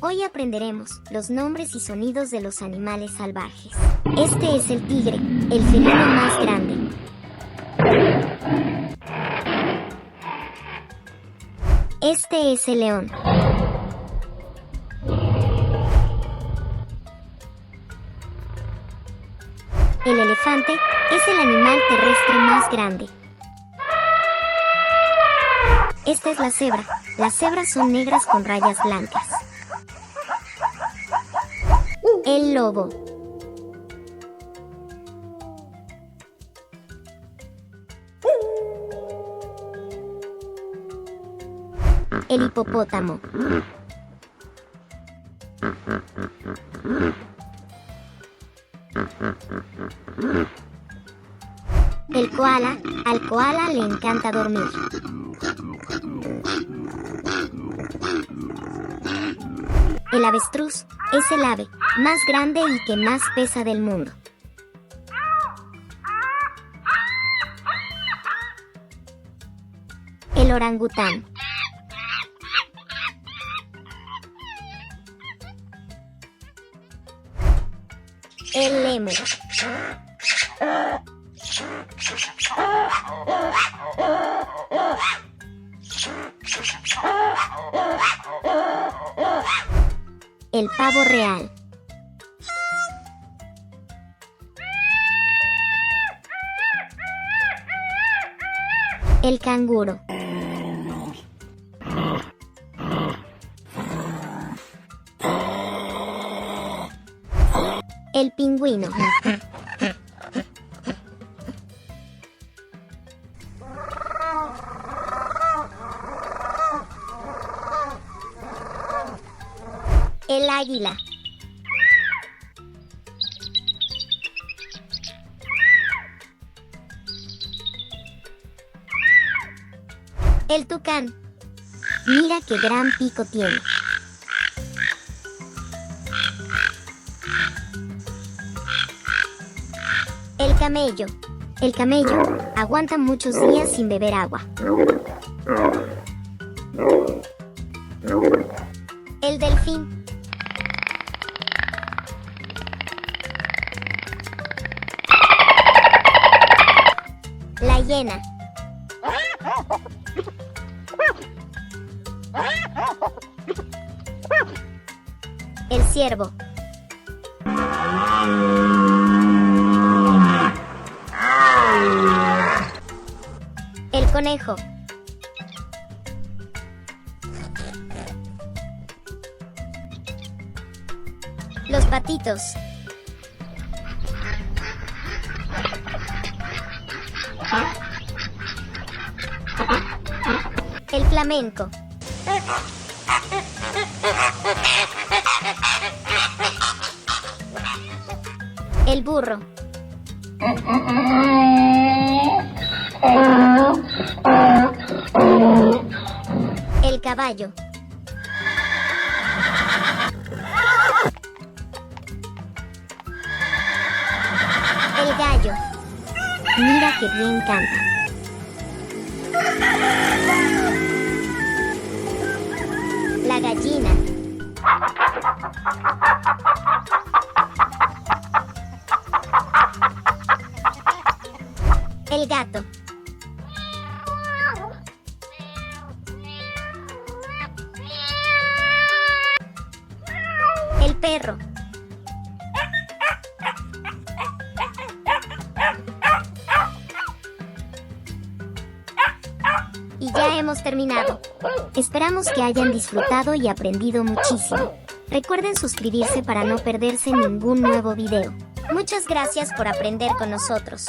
Hoy aprenderemos los nombres y sonidos de los animales salvajes. Este es el tigre, el felino más grande. Este es el león. El elefante es el animal terrestre más grande. Esta es la cebra. Las cebras son negras con rayas blancas. El lobo. El hipopótamo. El koala. Al koala le encanta dormir. El avestruz es el ave más grande y que más pesa del mundo. El orangután. El lémur. El pavo real. El canguro. El pingüino. El águila. El tucán. Mira qué gran pico tiene. El camello. El camello aguanta muchos días sin beber agua. El delfín. La hiena. El ciervo. El conejo. Los patitos. El flamenco. El burro. El caballo. El gallo. Mira que bien canta. La gallina. El gato. El perro. Y ya hemos terminado. Esperamos que hayan disfrutado y aprendido muchísimo. Recuerden suscribirse para no perderse ningún nuevo video. Muchas gracias por aprender con nosotros.